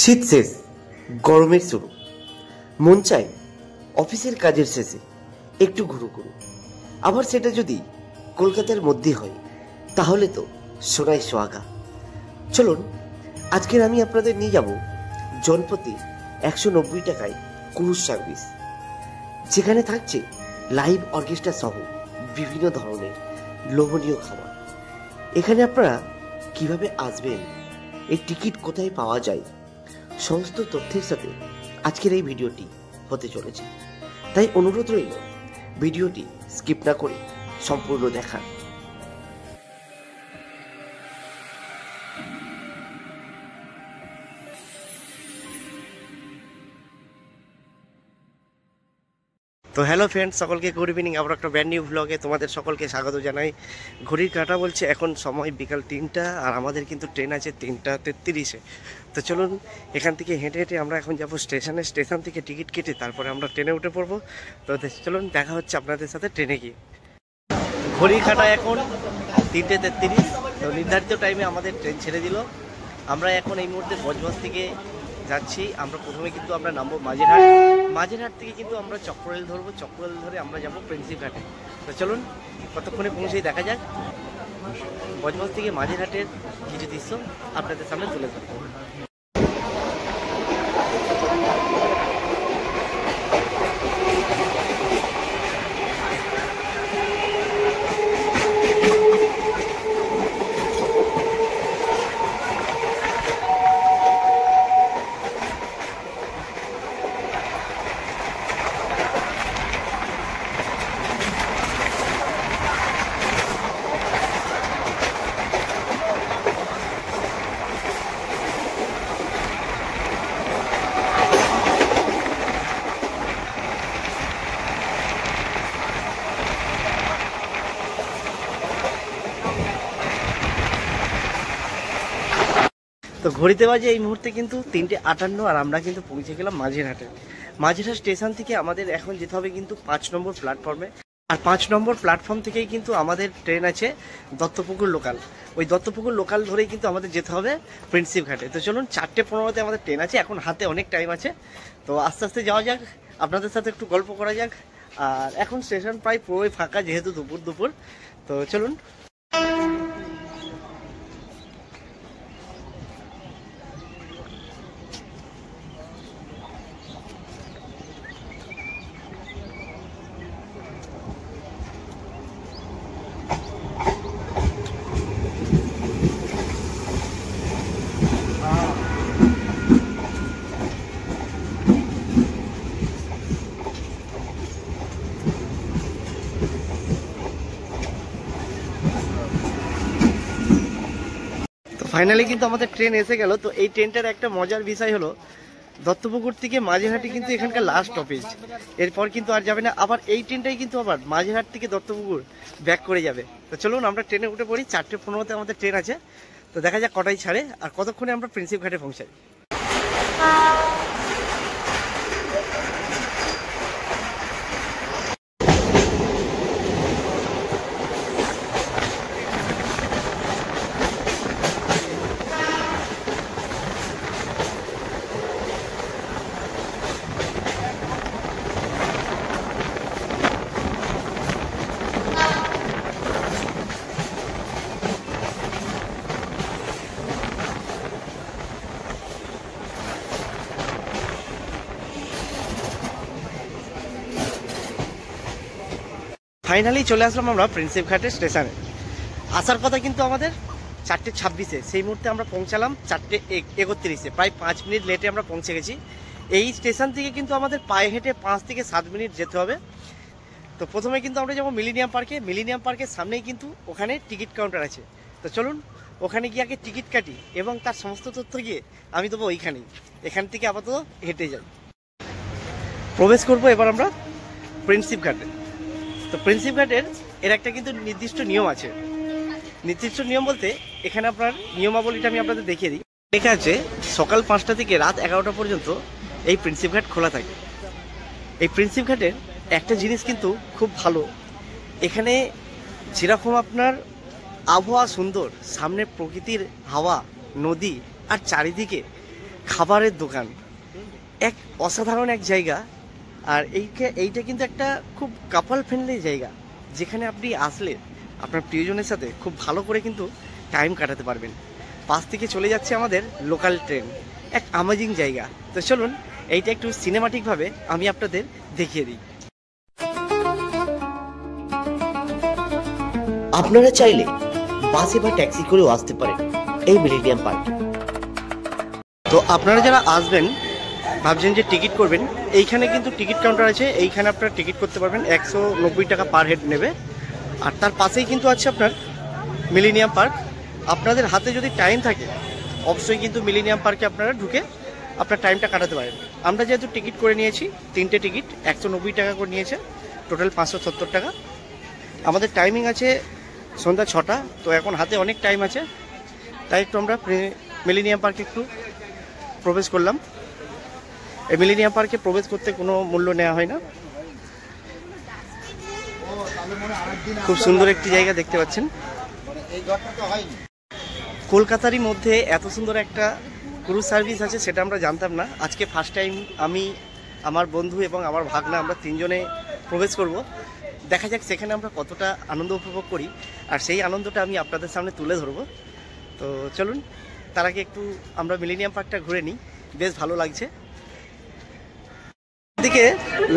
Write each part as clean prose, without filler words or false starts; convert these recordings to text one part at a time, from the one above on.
শীত শেষ, গরমের শুরু। মন চায় অফিসের কাজের শেষে একটু ঘুরু ঘুরু। আবার সেটা যদি কলকাতার মধ্যে হয় তাহলে তো সোনায় সোহাগা। চলুন আজকের আমি আপনাদের নিয়ে যাব জনপ্রতি 190 টাকায় ক্রুজ সার্ভিস, যেখানে থাকছে লাইভ অর্কেস্ট্রা সহ বিভিন্ন ধরনের লোভনীয় খাবার। এখানে আপনারা কিভাবে আসবেন, এই টিকিট কোথায় পাওয়া যায়, সমস্ত তথ্যের সাথে আজকের এই ভিডিওটি হতে চলেছে। তাই অনুরোধ রইল ভিডিওটি স্কিপ না করে সম্পূর্ণ দেখার। তো হ্যালো ফ্রেন্ডস, সকলকে গুড ইভিনিং। আবার একটা ব্র্যান্ড নিউ ভ্লগে তোমাদের সকলকে স্বাগত জানাই। ঘড়ির কাঁটা বলছে এখন সময় বিকাল 3টা, আর আমাদের কিন্তু ট্রেন আছে 3টা 33-এ। তো চলুন এখান থেকে হেঁটে হেঁটে আমরা এখন যাবো স্টেশনে। স্টেশন থেকে টিকিট কেটে তারপরে আমরা ট্রেনে উঠে পড়বো। তো চলুন দেখা হচ্ছে আপনাদের সাথে ট্রেনে গিয়ে। ঘড়ির কাঁটা এখন 3টে 33। তো নির্ধারিত টাইমে আমাদের ট্রেন ছেড়ে দিল। আমরা এখন এই মুহূর্তে বজবজ থেকে যাচ্ছি। আমরা প্রথমে কিন্তু আমরা নামবো মাঝেরহাট। মাঝেরহাট থেকে কিন্তু আমরা চক্ররেল ধরবো। চক্ররেল ধরে আমরা যাবো প্রিন্সিপ ঘাটে। তো চলুন কতক্ষণে পৌঁছেই দেখা যাক। বজবজ থেকে মাঝেরহাটের কিছু দৃশ্য আপনাদের সামনে তুলে ধরবো। তো ঘড়িতে বাজে এই মুহূর্তে কিন্তু 3:58, আর আমরা কিন্তু পৌঁছে গেলাম মাঝেরহাটে। মাঝেরহাট স্টেশন থেকে আমাদের এখন যেতে হবে কিন্তু 5 নম্বর প্ল্যাটফর্মে। আর 5 নম্বর প্ল্যাটফর্ম থেকেই কিন্তু আমাদের ট্রেন আছে দত্তপুকুর লোকাল। ওই দত্তপুকুর লোকাল ধরেই কিন্তু আমাদের যেতে হবে প্রিন্সিপ ঘাটে। তো চলুন 4:15-তে আমাদের ট্রেন আছে। এখন হাতে অনেক টাইম আছে, তো আস্তে আস্তে যাওয়া যাক, আপনাদের সাথে একটু গল্প করা যাক। আর এখন স্টেশন প্রায় পুরোই ফাঁকা, যেহেতু দুপুর। তো চলুন। ফাইনালি কিন্তু আমাদের ট্রেন এসে গেল। তো এই ট্রেনটার একটা মজার বিষয় হলো দত্তপুকুর থেকে মাঝেরহাটে কিন্তু এখানকার লাস্ট স্টপেজ, এরপর কিন্তু আর যাবে না। আবার এই ট্রেনটাই কিন্তু আবার মাঝেরহাট থেকে দত্তপুকুর ব্যাক করে যাবে। তো চলুন আমরা ট্রেনে উঠে পড়ি। 4:15-তে আমাদের ট্রেন আছে। তো দেখা যাক কটাই ছাড়ে আর কতক্ষণে আমরা প্রিন্সিপ ঘাটে পৌঁছাই। ফাইনালি চলে আসলাম আমরা প্রিন্সিপ ঘাটের স্টেশনে। আসার কথা কিন্তু আমাদের 4:26-এ, সেই মুহূর্তে আমরা পৌঁছালাম 4:31-এ। প্রায় 5 মিনিট লেটে আমরা পৌঁছে গেছি। এই স্টেশন থেকে কিন্তু আমাদের পায়ে হেঁটে 5 থেকে 7 মিনিট যেতে হবে। তো প্রথমে কিন্তু আমরা যাবো মিলেনিয়াম পার্কে। মিলেনিয়াম পার্কের সামনেই কিন্তু ওখানে টিকিট কাউন্টার আছে। তো চলুন ওখানে গিয়ে আগে টিকিট কাটি এবং তার সমস্ত তথ্য গিয়ে আমি দেবো ওইখানেই। এখান থেকে আপাতত হেঁটে যাই। প্রবেশ করবো এবার আমরা প্রিন্সিপ ঘাটে। তো প্রিন্সিপ ঘাটের এর একটা কিন্তু নির্দিষ্ট নিয়ম আছে। নির্দিষ্ট নিয়ম বলতে এখানে আপনার নিয়মাবলীটা আমি আপনাদের দেখিয়ে দিই। লেখা আছে সকাল 5টা থেকে রাত 11টা পর্যন্ত এই প্রিন্সিপ ঘাট খোলা থাকে। এই প্রিন্সিপ ঘাটের একটা জিনিস কিন্তু খুব ভালো, এখানে যেরকম আপনার আবহাওয়া সুন্দর, সামনে প্রকৃতির হাওয়া, নদী, আর চারিদিকে খাবারের দোকান, এক অসাধারণ এক জায়গা। আর এইটা কিন্তু একটা খুব কাপল ফ্রেন্ডলি জায়গা, যেখানে আপনি আসলে আপনার প্রিয়জনের সাথে খুব ভালো করে কিন্তু টাইম কাটাতে পারবেন। পাশ থেকে চলে যাচ্ছে আমাদের লোকাল ট্রেন, এক অ্যামেজিং জায়গা। তো চলুন এইটা একটু সিনেমাটিকভাবে আমি আপনাদের দেখিয়ে দিই। আপনারা চাইলে বাসে বা ট্যাক্সি করেও আসতে পারেন এই মিলেনিয়াম পার্কে। তো আপনারা যারা আসবেন, ভাবছেন যে টিকিট করবেন, এইখানে কিন্তু টিকিট কাউন্টার আছে, এইখানে আপনারা টিকিট করতে পারবেন। 190 টাকা পার হেড নেবে। আর তার পাশেই কিন্তু আছে আপনার মিলেনিয়াম পার্ক। আপনাদের হাতে যদি টাইম থাকে অবশ্যই কিন্তু মিলেনিয়াম পার্কে আপনারা ঢুকে আপনার টাইমটা কাটাতে পারেন। আমরা যেহেতু টিকিট করে নিয়েছি, 3টে টিকিট 190 টাকা করে নিয়েছে, টোটাল 570 টাকা। আমাদের টাইমিং আছে সন্ধ্যা 6টা। তো এখন হাতে অনেক টাইম আছে, তাই একটু আমরা মিলেনিয়াম পার্কে একটু প্রবেশ করলাম। এই মিলেনিয়াম পার্কে প্রবেশ করতে কোনো মূল্য নেওয়া হয় না। খুব সুন্দর একটি জায়গা দেখতে পাচ্ছেন। কলকাতারই মধ্যে এত সুন্দর একটা ক্রুজ সার্ভিস আছে সেটা আমরা জানতাম না। আজকে ফার্স্ট টাইম আমি, আমার বন্ধু এবং আমার ভাগনা, আমরা 3জনে প্রবেশ করব। দেখা যাক সেখানে আমরা কতটা আনন্দ উপভোগ করি, আর সেই আনন্দটা আমি আপনাদের সামনে তুলে ধরবো। তো চলুন তার আগে একটু আমরা মিলেনিয়াম পার্কটা ঘুরে নিই, বেশ ভালো লাগছে। এদিকে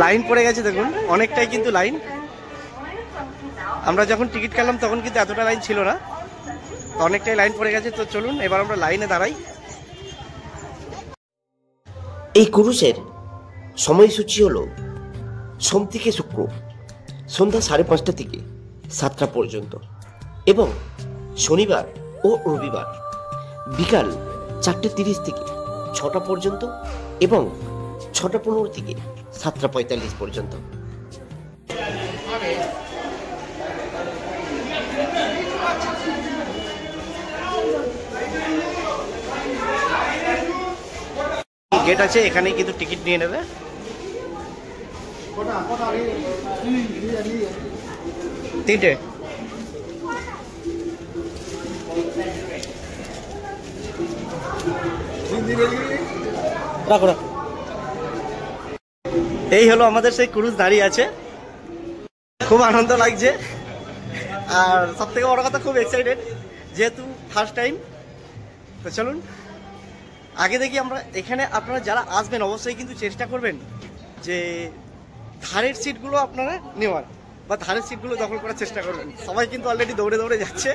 লাইন পড়ে গেছে, দেখুন অনেকটাই কিন্তু লাইন। আমরা যখন টিকিট কাটলাম তখন কিন্তু এতটা লাইন ছিল না, তো অনেকটাই লাইন পড়ে গেছে। তো চলুন এবার আমরা লাইনে দাঁড়াই। এই ক্রুজের সময়সূচি হলো সোম থেকে শুক্র সন্ধ্যা 5:30 থেকে 7টা পর্যন্ত, এবং শনিবার ও রবিবার বিকাল 4:30 থেকে 6টা পর্যন্ত, এবং 6:15 থেকে 7:45 পর্যন্ত। গেট আছে, এখানেই কিন্তু টিকিট নিয়ে নেবে। তিনটে রাখো রাখো। এই হলো আমাদের সেই ক্রুজ দাঁড়িয়ে আছে, খুব আনন্দ লাগছে। আর সব থেকে বড় কথা, খুব এক্সাইটেড, যেহেতু ফার্স্ট টাইম। তো চলুন আগে দেখি আমরা এখানে। আপনারা যারা আসবেন অবশ্যই কিন্তু চেষ্টা করবেন যে ধারের সিটগুলো আপনারা নেওয়ার, বা ধারের সিটগুলো দখল করার চেষ্টা করবেন। সবাই কিন্তু অলরেডি দৌড়ে দৌড়ে যাচ্ছে।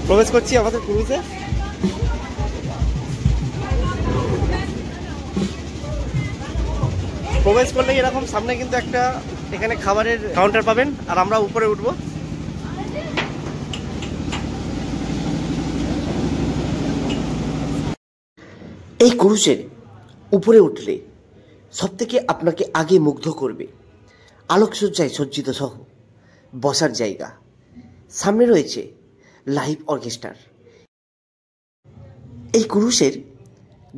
প্রবেশ করছি আমাদের ক্রুজে। প্রবেশ করলে এরকম সামনে কিন্তু একটা এখানে খাবারের কাউন্টার পাবেন, আর আমরা উপরে উঠবো। এই ক্রুজের উপরে উঠলে সব থেকে আপনাকে আগে মুগ্ধ করবে আলোকসজ্জায় সজ্জিত সহ বসার জায়গা। সামনে রয়েছে লাইভ অর্কেস্ট্রার। এই ক্রুজের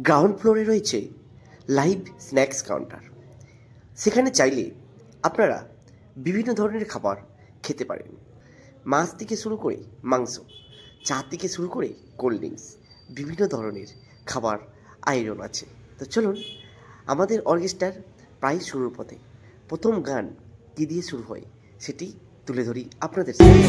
গ্রাউন্ড ফ্লোরে রয়েছে লাইভ স্ন্যাক্স কাউন্টার। সেখানে চাইলে আপনারা বিভিন্ন ধরনের খাবার খেতে পারেন, মাছ থেকে শুরু করে মাংস, চা থেকে শুরু করে কোল্ড ড্রিঙ্কস, বিভিন্ন ধরনের খাবার আয়োজন আছে। তো চলুন আমাদের অর্কেস্ট্রার প্রায় শুরুর পথে প্রথম গান কী দিয়ে শুরু হয় সেটি তুলে ধরি আপনাদের সামনে।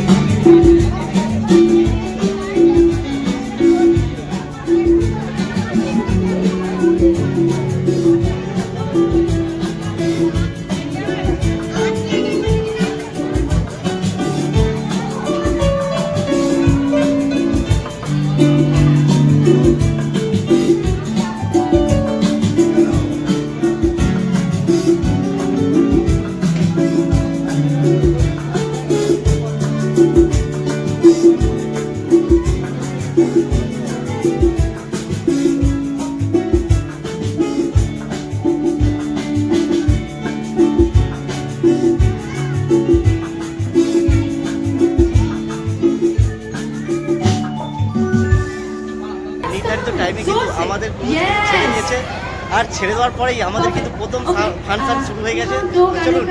আর ছেড়ে দেওয়ার পরেই আমাদের কিন্তু প্রথম ফাংশন শুরু হয়ে গেছে। চলুন,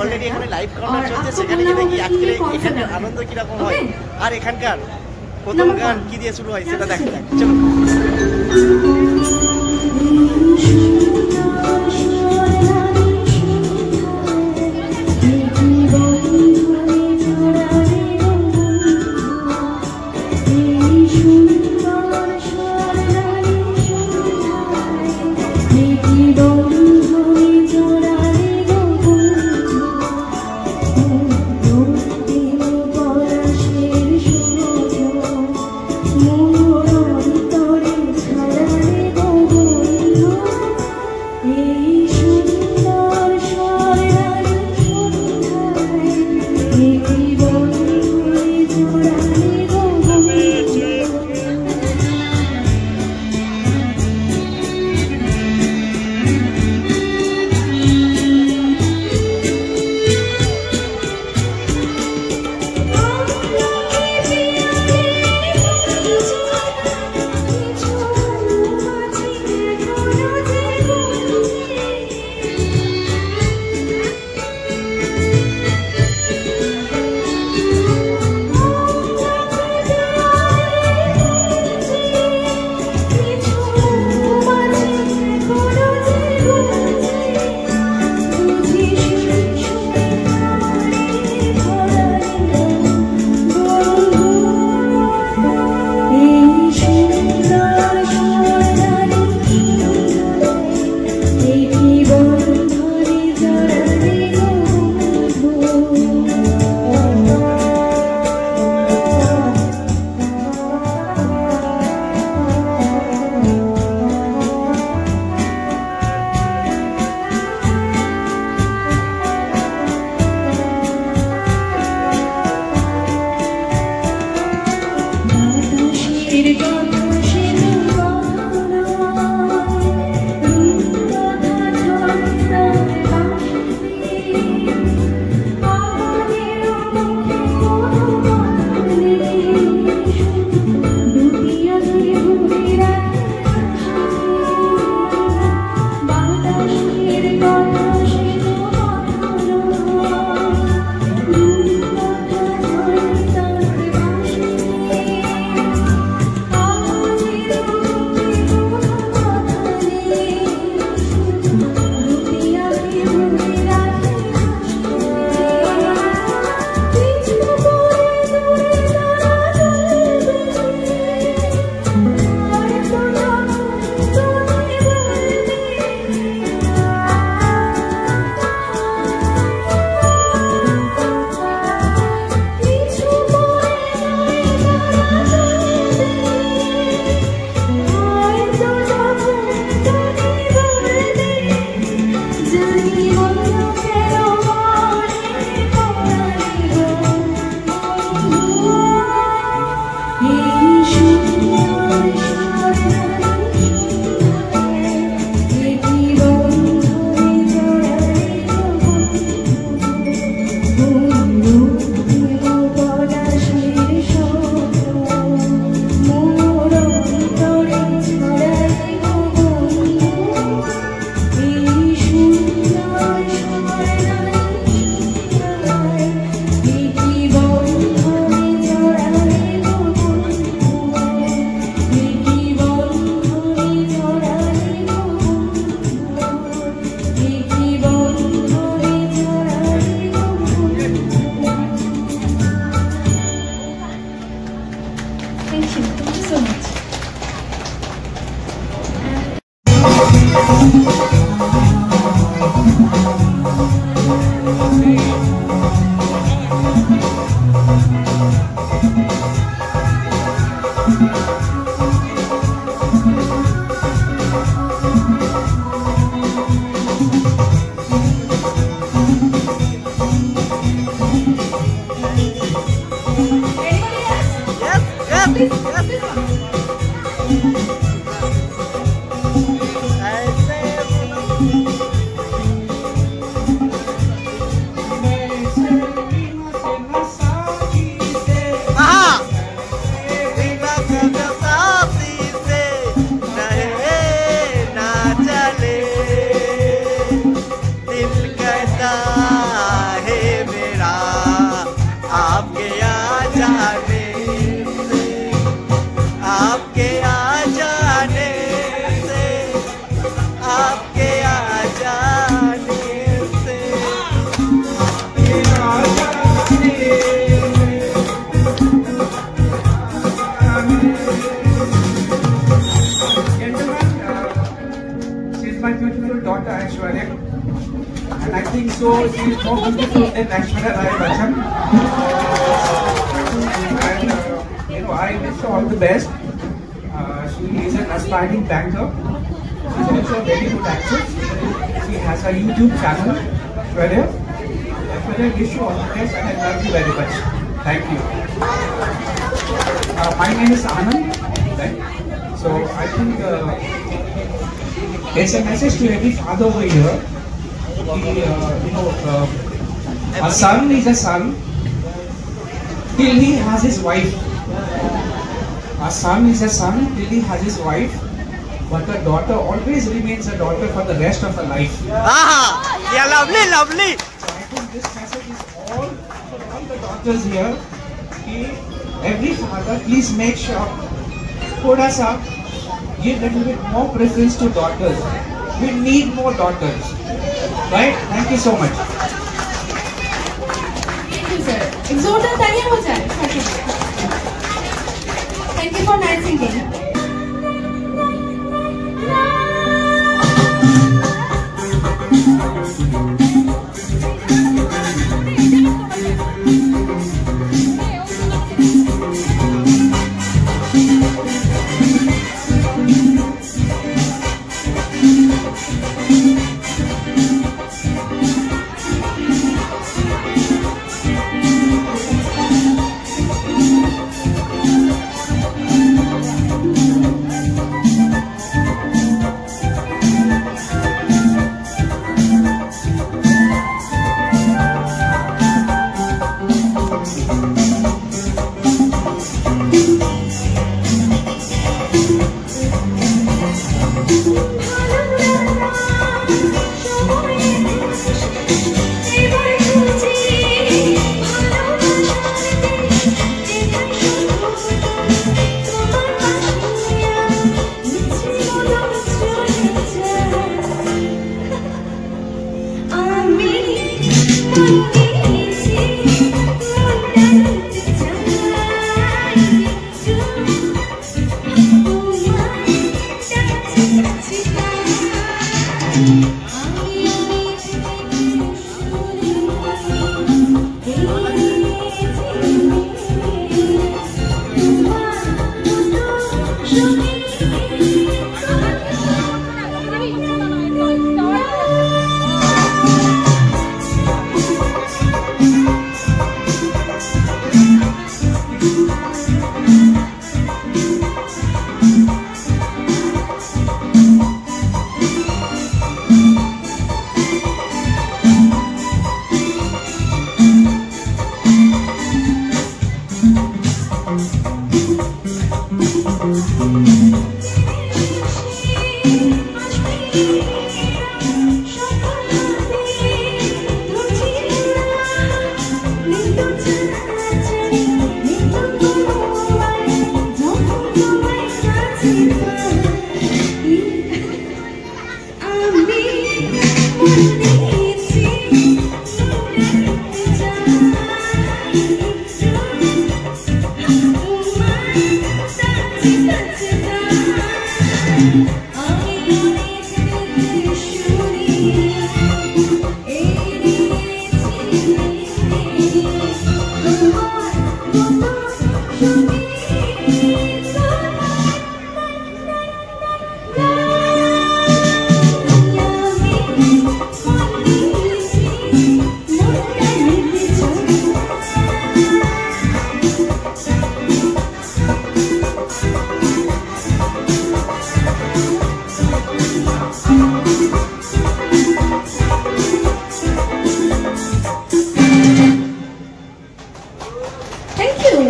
অলরেডি এখানে লাইভ কাউন্টার চলছে, সেখানে গিয়ে দেখি আজকে এখানকার আনন্দ কিরকম হয় আর এখানকার প্রথম গান কি দিয়ে শুরু হয় সেটা দেখা যাক। চলুন। आपके आ जाने से। She's my beautiful daughter Aishwarya, and I think so she is more beautiful than Aishwarya Rai Bachchan. And I wish her all the best. She is an aspiring banker. She's also a very good actress. She has a YouTube channel. Aishwarya, I wish you all the best, and I love you very much. Thank you. My name is Anand. Right? So I think it's a message to every father over here. A son is a son till he has his wife. A son is a son till he has his wife, but a daughter always remains a daughter for the rest of her life. Yeah, lovely, lovely. So I think this message is all for all the daughters here. Every father, please make sure, thoda sa, give a little bit more preference to daughters. We need more daughters. Right? Thank you so much. Thank you, sir. एक जोरदार तालियां हो जाए। Thank you for nice singing.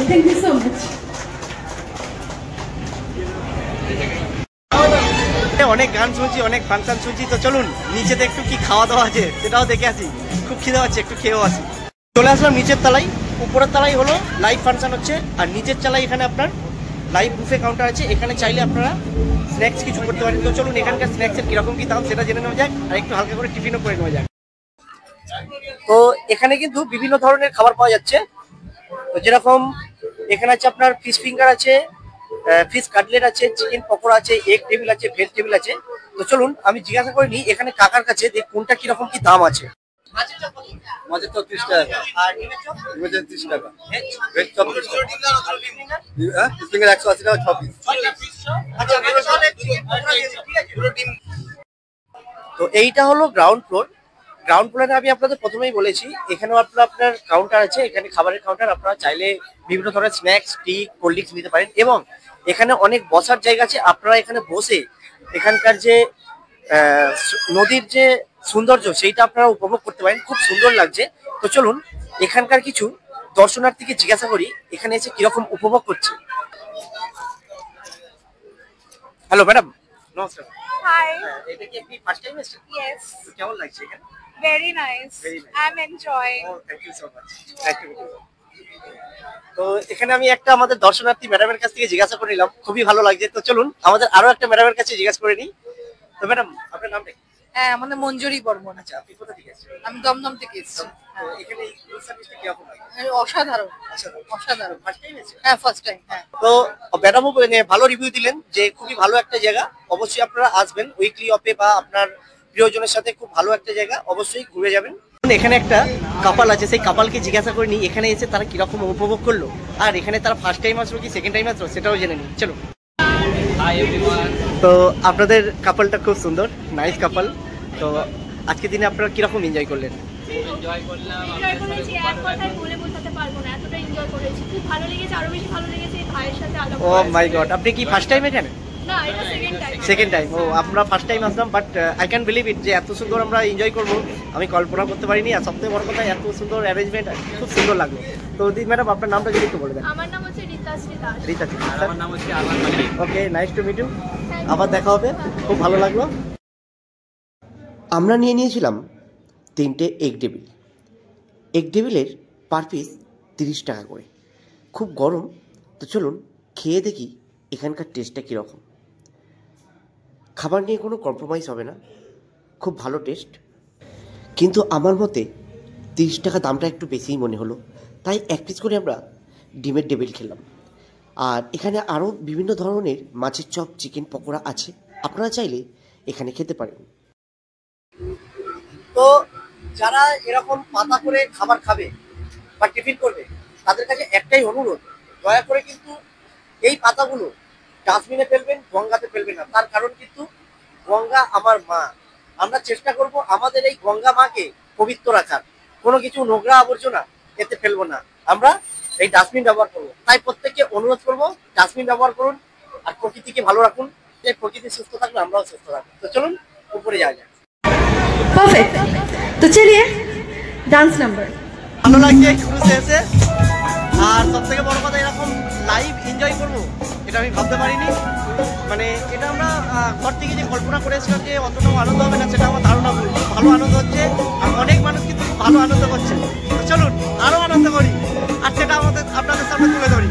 Thank you so much. অনেক গান শুনছি, অনেক function শুনছি, তো চলুন নিচেতে একটু কি খাওয়া দাওয়া আছে সেটাও দেখে আসি। খুব খিদে পাচ্ছে, একটু খেয়েও আসি। চলে আসলাম নিচের তলায়। উপরের তলায় হলো লাইভ ফাংশন হচ্ছে, আর নিচের তলায় এখানে আপনার লাইভ বুফে কাউন্টার আছে, এখানে চাইলে আপনারা স্ন্যাক্স কিছু করতে পারেন। তো চলুন এখানকার স্ন্যাক্সের কিরকম কি দাম সেটা জেনে নেওয়া যাক, আর একটু হালকা করে টিফিনও করে নেওয়া যাক। তো এখানে কিন্তু বিভিন্ন ধরনের খাবার পাওয়া যাচ্ছে। তো যেরকম এখানে আছে আপনার ফিশ ফিঙ্গার আছে, ফিশ কাটলেট আছে, চিকেন পকোড়া আছে, এগ টেবিল আছে, ভেজ টেবিল আছে। তো চলুন আমি জিজ্ঞাসা করে নিই এখানে কাকার কাছে যে কোনটা কিরকম কি দাম আছে। মাছের চপ 30 টাকা, আর ডিমের চপ? ডিমের 30 টাকা, ভেজ ভেজ চপ 30 টাকা, হ্যাঁ ফিঙ্গার 180 টাকা 6 পিস। আচ্ছা, ঠিক আছে। তো এইটা হলো গ্রাউন্ড ফ্লোর। গ্রাউন্ড ফ্লোরে আমি আপনাদের প্রথমেই বলেছি এখানেও আপনার কাউন্টার আছে, এখানে খাবারের কাউন্টার, আপনারা চাইলে বিভিন্ন ধরনের স্ন্যাক্স, টি, কোল্ড ড্রিঙ্কস নিতে পারেন এবং এখানে অনেক বসার জায়গা আছে। আপনারা এখানে বসে এখানকার যে নদীর যে সৌন্দর্য সেইটা আপনারা উপভোগ করতে পারেন, খুব সুন্দর লাগছে। তো চলুন এখানকার কিছু দর্শনার্থীকে জিজ্ঞাসা করি এখানে এসে কিরকম উপভোগ করছে। হ্যালো ম্যাডাম, নমস্কার। Hi. এটা কি আপনি ফার্স্ট টাইম এসেছেন? Yes. তো কেমন লাগছে এখানে? Very nice. Very nice. I'm enjoying. Oh, thank you so much. Thank you. তো এখানে আমি একটা আমাদের দর্শনার্থী ম্যাডামের কাছ থেকে জিজ্ঞাসা করে নিলাম, খুবই ভালো লাগছে। তো চলুন আমাদের আরো একটা ম্যাডামের কাছে জিজ্ঞাসা করে নিই। তো ম্যাডাম আপনার নামটা কি? হ্যাঁ, আমাদের মঞ্জুরি বর্মন। আচ্ছা, আপনি কোথা থেকে এসেছেন? আমি দমদম থেকে এসেছি। তো এখানে এই ফুড সার্ভিসটা কিরকম লাগে? অসাধারণ, আচ্ছা, অসাধারণ। ফার্স্ট টাইম এসেছেন? হ্যাঁ, ফার্স্ট টাইম। হ্যাঁ, তো ম্যাডামও ভালো রিভিউ দিলেন যে খুবই ভালো একটা জায়গা, অবশ্যই আপনারা আসবেন উইকলি অফে বা আপনার প্রিয়জনের সাথে, খুব ভালো একটা জায়গা, অবশ্যই ঘুরে যাবেন। এখানে একটা কাপাল আছে, সেই কাপালকে জিজ্ঞাসা করে নিই এখানে এসে তারা কিরকম উপভোগ করলো, আর এখানে তারা ফার্স্ট টাইম আসলো কি সেকেন্ড টাইম আসলো সেটাও জেনে নিই। চলো। তো আপনাদের কাপালটা খুব সুন্দর, নাইস কাপাল। তো আজকের দিনে আপনারা কিরকম এনজয় করলেন? এনজয় করেছি, এক কথায় বলে বোঝাতে পারবো না, এতটা এনজয় করেছি, খুব ভালো লেগেছে। আরো বেশি ভালো লেগেছে এই ভাইয়ের সাথে আলাপ ও মাই গড, আপনি কি ফার্স্ট টাইম এখানে? না, এটা সেকেন্ড টাইম। Second time? ও, আমরা ফার্স্ট টাইম আসলাম, but I can believe it যে এত সুন্দর আমরা এনজয় করবো আমি কল্পনা করতে পারিনি। আর সবথেকে বড় কথা এত সুন্দর অ্যারেঞ্জমেন্ট, খুব সুন্দর লাগলো। তো দিদি ম্যাডাম আপনার নামটা যদি একটু বলে দেন। আমার নাম হচ্ছে রীতাশ্রী দাস। রীতা, আমার নাম হচ্ছে আরমান মালিক। ওকে, নাইস টু মিট ইউ। আবার দেখা হবে, খুব ভালো লাগলো। আমরা নিয়ে নিয়েছিলাম 3টে এগ টেবিল। এগ টেবিলের পার পিস 30 টাকা করে। খুব গরম, তো চলুন খেয়ে দেখি এখানকার টেস্টটা কীরকম। খাবার নিয়ে কোনো কম্প্রোমাইজ হবে না, খুব ভালো টেস্ট। কিন্তু আমার মতে 30 টাকা দামটা একটু বেশিই মনে হলো, তাই 1 পিস করে আমরা ডিমের টেবিল খেলাম। আর এখানে আরও বিভিন্ন ধরনের মাছের চপ, চিকেন পকোড়া আছে, আপনারা চাইলে এখানে খেতে পারেন। তো যারা এরকম পাতা করে খাবার খাবে বা টিফিন করবে তাদের কাছে একটাই অনুরোধ, দয়া করে কিন্তু এই পাতাগুলো ডাস্টবিনে ফেলবেন, গঙ্গাতে ফেলবেন না। তার কারণ কিন্তু গঙ্গা আমার মা, আমরা চেষ্টা করব আমাদের এই গঙ্গা মাকে পবিত্র রাখার, কোনো কিছু নোংরা আবর্জনা এতে ফেলবো না, আমরা এই ডাস্টবিন ব্যবহার করবো। তাই প্রত্যেককে অনুরোধ করবো ডাস্টবিন ব্যবহার করুন আর প্রকৃতিকে ভালো রাখুন, যে প্রকৃতি সুস্থ থাকলে আমরাও সুস্থ থাকবো। তো চলুন উপরে যাওয়া যায়। परफेक्ट। तो चलिए डांस नंबर। ভালো লাগছে ক্রুজে এসে, আর সব থেকে বড় কথা এরকম লাইভ এনজয় করবো এটা আমি ভাবতে পারিনি। মানে এটা আমরা ঘর থেকে যে কল্পনা করেছিলাম যে অতটাও আনন্দ হবে না, সেটা আমার ধারণা ভুল। ভালো আনন্দ হচ্ছে আর অনেক মানুষ কিন্তু ভালো আনন্দ করছে। তো চলুন আরো আনন্দ করি আর সেটা আমাদের আপনাদের সামনে তুলে ধরি।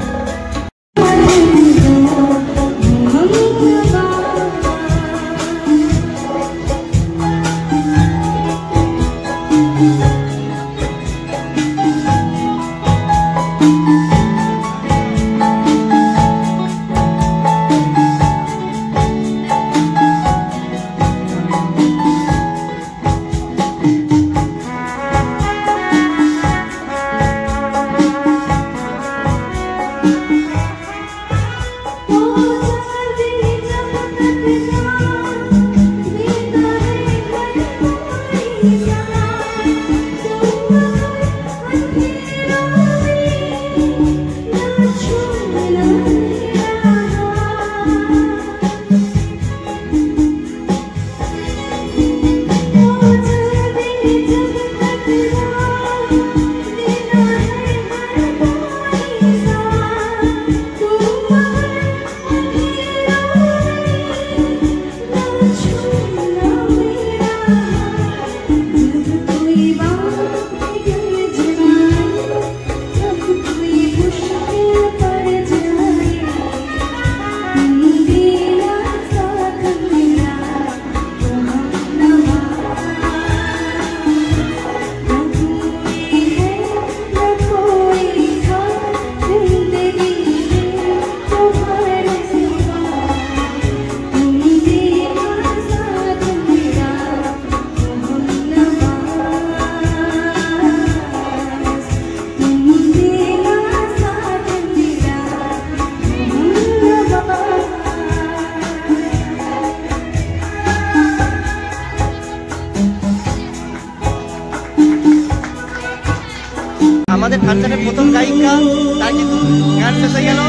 আমাদের ফাংশনের প্রথম গায়িকা, তার কিন্তু গান শেষ হয়ে গেল।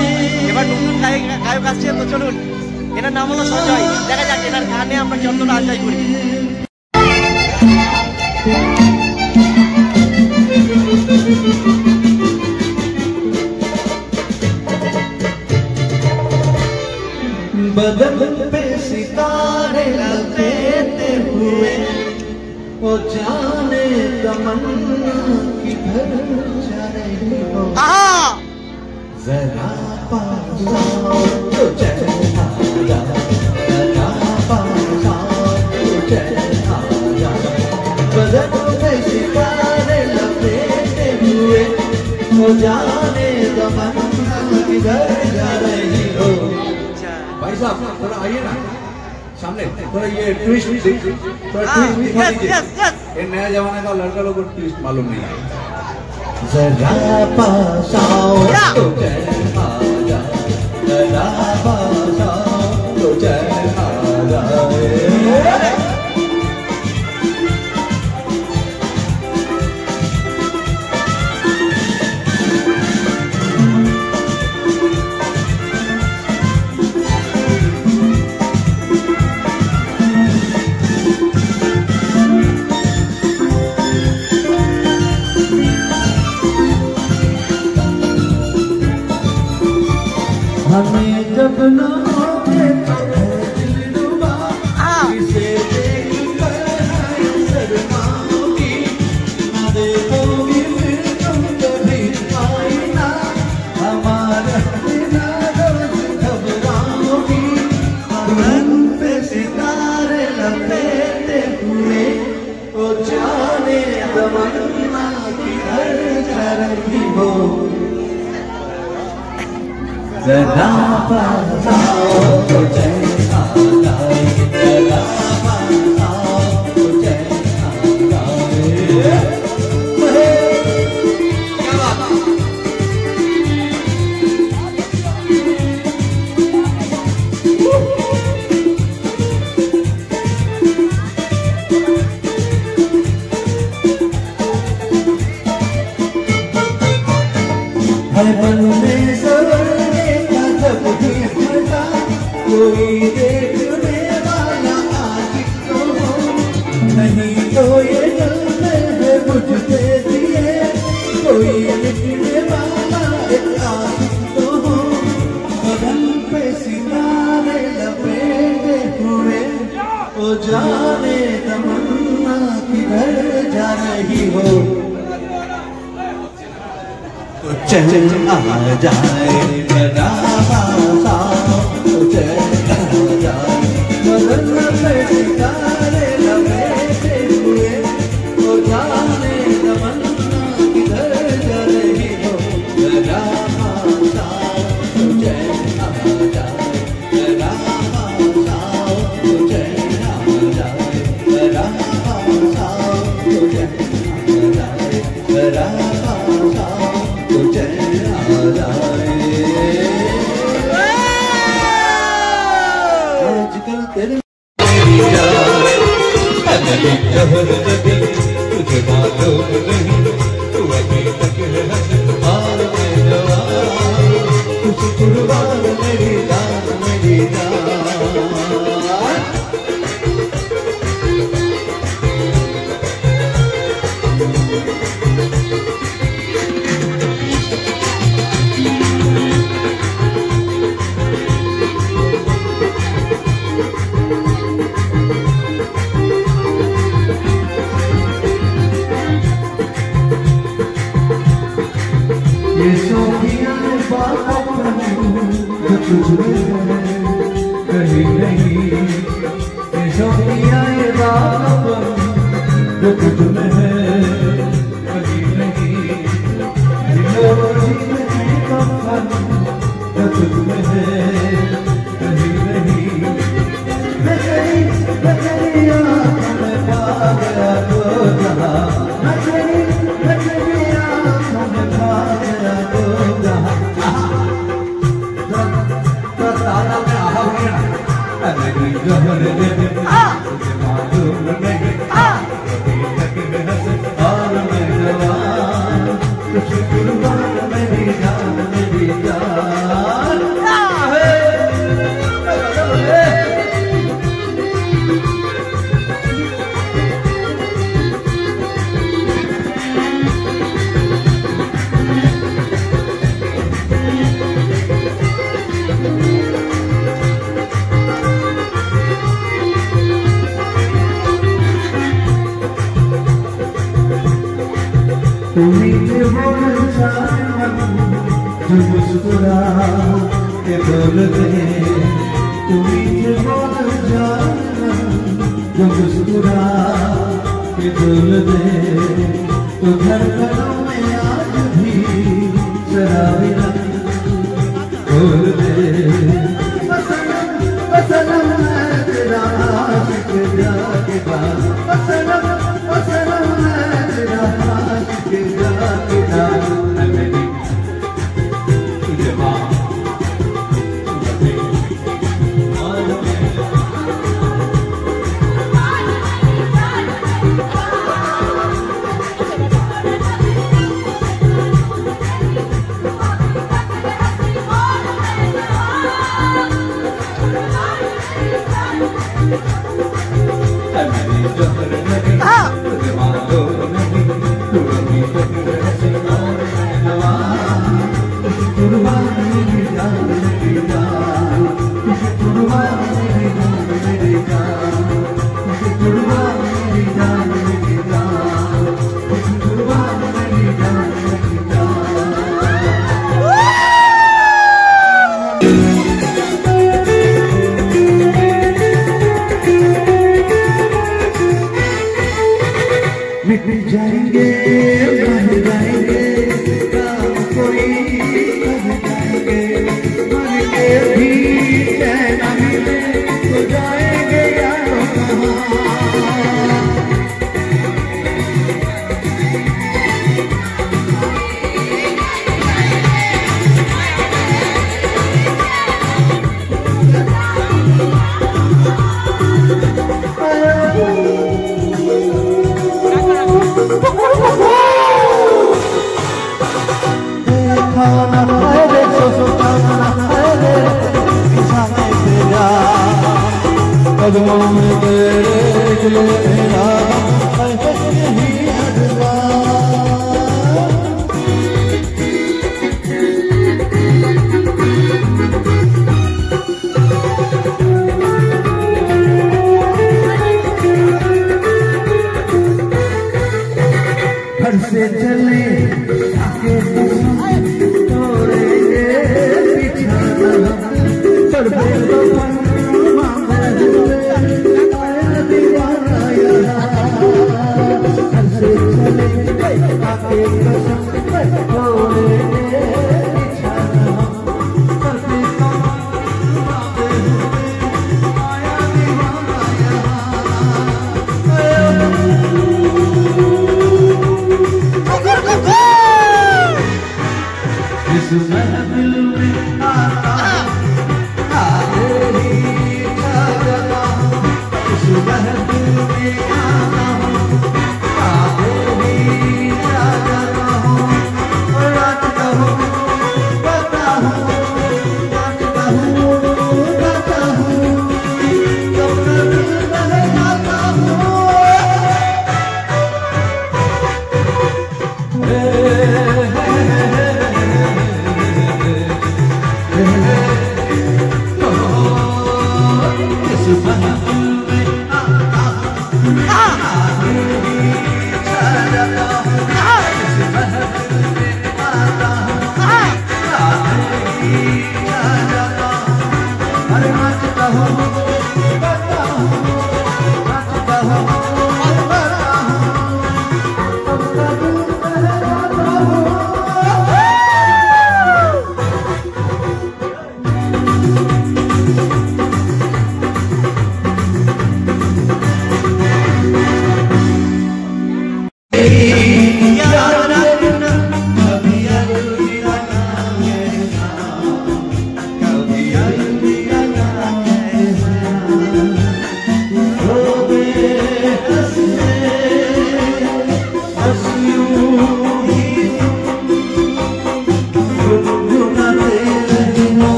এবার নতুন গায়ক আসছে, তো চলুন, এনার নাম হলো সঞ্জয়। দেখা যাক এনার গানে আমরা যতটা এনজয় করি। बदन पे सितारे लपेटे हुए ओ जाने तमन्ना किधर जा रही हो, जरा पास आओ तो चैन आया, जरा पास आओ तो चैन आया। बदन पे सितारे लपेटे हुए ओ जाने तमन्ना किधर जा रही हो। भाई साहब थोड़ा आइए ना सामने, थोड़ा ये ट्विस्ट थोड़ा ट्विस्ट दिखा दीजिए। ये नया जमाने का लड़का लोगों को ट्विस्ट मालूम नहीं है। जरा पास आओ तो चैन आ जाए, जरा पास आओ तो चैन आ जाए। हमें जब न होते तो दिल डूबा, इसे देख कर शर्माओगी, न देखोगी फिर तुम कभी आईना, हमारा बिना रोज घबराओगी। बदन पे सितारे लपेटे हुए ओ जाने तमन्ना किधर जा रही हो, जरा पास आओ तो चैन आ जाए, जरा पास आओ तो चैन आ जाए। क्या बात है मन में सवरने का जब भी मजा, कोई देखने वाला आशिक तो हो, नहीं तो ये जलते है मुझसे दिए, कोई लिखने वाला एक आशिक तो हो। बदन पे सितारे लपेटे हुए ओ जाने तमन्ना किधर जा रही हो, चैन आ जाए, जरा पास आओ तो चैन आ जाए। बदन पे सितारे लपेटे हुए ओ जाने तमन्ना किधर जा रही हो, जरा पास आओ तो चैन आ जाए, जरा पास आओ तो चैन आ जाए, जरा पास आओ तो चैन आ जाए, जरा पास आओ तो चैन आ जाए। आजकल तेरे मेरी जान अजली जहर लगी, तुझे मालूम नहीं तू अभी तक है हार में जवान, कुछ कुर्बान मेरी जान, मेरी जान। ये सोफिया जो तुझ में है कहीं नहीं, ये सोफिया जो तुझ में है कहीं नहीं, जो तुझ में है कहीं नहीं। मैं तेरी आँखों में पा गया तो जहाँ, मैं तेरी आँखों में पा गया तो जहाँ। तुम्ही जो मुस्कुरा के बोल दे, तुम्ही जो मुस्कुरा के बोल दे, तो धड़कनों में आज भी शराबी रंग बोल दे। वसनम है तेरा आशिक जागेगा, वसनम है तेरा आशिक जागेगा।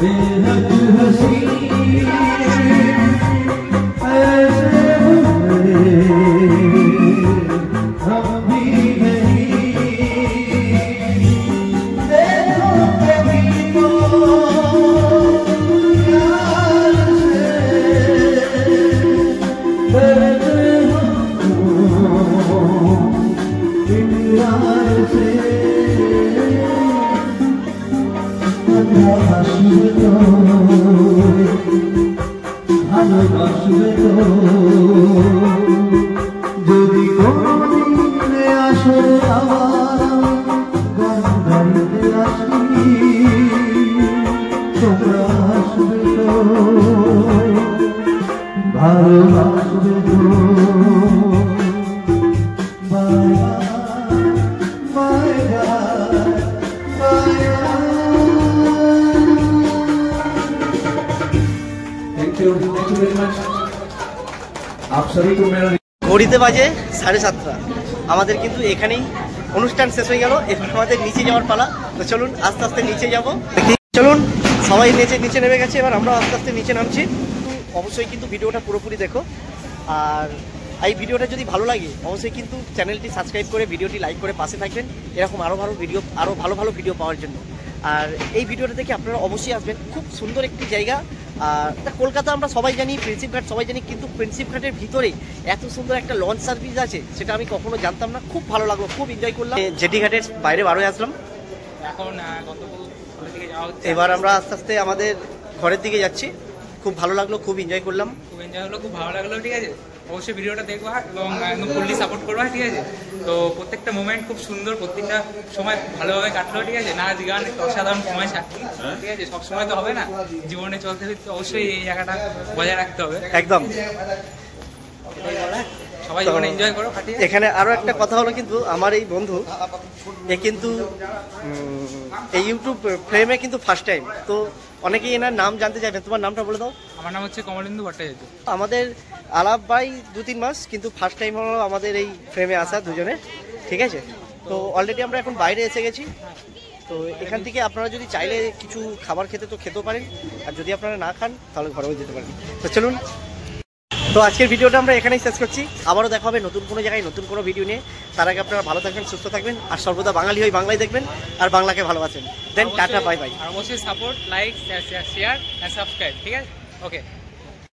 बेहद हसी ভালোবাসবে তো ভালোবাসবে তো যদি কোনদিনে আসরে আবার গান গাইতে আসি তোমরা আসবে তো ভালোবাসবে তো bye bye bye Thank you very much. आप सभी को मेरा ঘড়িতে বাজে 7:30। আমাদের কিন্তু এখানেই অনুষ্ঠান শেষ হয়ে গেল। এবার আমাদের নিচে যাওয়ার পালা। তো চলুন আস্তে আস্তে নিচে যাব। চলুন সবাই নিচে নেমে গেছে, এবার আমরা আস্তে আস্তে নিচে নামছি। অবশ্যই কিন্তু ভিডিওটা পুরোপুরি দেখো, আর এই ভিডিওটা যদি ভালো লাগে অবশ্যই কিন্তু চ্যানেলটি সাবস্ক্রাইব করে ভিডিওটি লাইক করে পাশে থাকবেন এরকম আরও ভালো ভিডিও পাওয়ার জন্য। আর এই ভিডিওটা দেখে আপনারা অবশ্যই আসবেন, খুব সুন্দর একটি জায়গা। আর কলকাতা আমরা সবাই জানি, প্রিন্সিপ ঘাট সবাই জানি, কিন্তু প্রিন্সিপ ঘাটের ভিতরে এত সুন্দর একটা লঞ্চ সার্ভিস আছে সেটা আমি কখনো জানতাম না। খুব ভালো লাগলো, খুব এনজয় করলাম। জেটি ঘাটের বাইরে বার হয়ে আসলাম, এখন দিকে যাওয়া হচ্ছে। এবার আমরা আস্তে আস্তে আমাদের ঘরের দিকে যাচ্ছি। খুব ভালো লাগলো, খুব এনজয় করলাম। খুব এনজয় হলো, খুব ভালো লাগলো। ঠিক আছে, অবশ্যই ভিডিওটা দেখবা এবং একদম ফুললি সাপোর্ট করবা। ঠিক আছে, তো প্রত্যেকটা মোমেন্ট খুব সুন্দর, প্রত্যেকটা সময় ভালোভাবে কাটলো। ঠিক আছে, নাচ গান একটা অসাধারণ সময় সাক্ষী। ঠিক আছে, সব সময় তো হবে না, জীবনে চলতে হলে অবশ্যই এই জায়গাটা বজায় রাখতে হবে। একদম, সবাই জীবনে এনজয় করো কাটিয়ে। এখানে আরো একটা কথা হলো, কিন্তু আমার এই বন্ধু এ কিন্তু এই ইউটিউব ফ্রেমে কিন্তু ফার্স্ট টাইম। তো অনেকেই এনার নাম জানতে চাইবেন, তোমার নামটা বলে দাও। আমার নাম হচ্ছে কমলেন্দু ভট্টাচার্য। আমাদের আলাপ বাই 2-3 মাস, কিন্তু ফার্স্ট টাইম হলো আমাদের এই ফ্রেমে আসা দুজনে। ঠিক আছে, তো অলরেডি আমরা এখন বাইরে এসে গেছি। তো এখান থেকে আপনারা যদি চাইলে কিছু খাবার খেতে তো খেতেও পারেন, আর যদি আপনারা না খান তাহলে ঘরেও যেতে পারেন। তো চলুন, তো আজকের ভিডিওটা আমরা এখানেই শেষ করছি। আবারও দেখা হবে নতুন কোনো জায়গায় নতুন কোনো ভিডিও নিয়ে। তার আগে আপনারা ভালো থাকবেন, সুস্থ থাকবেন, আর সর্বদা বাঙালি হয়ে বাংলায় দেখবেন আর বাংলাকে ভালোবাসেন। Then tata, bye bye. আর অবশ্যই support, like, share and subscribe. ঠিক আছে, ওকে।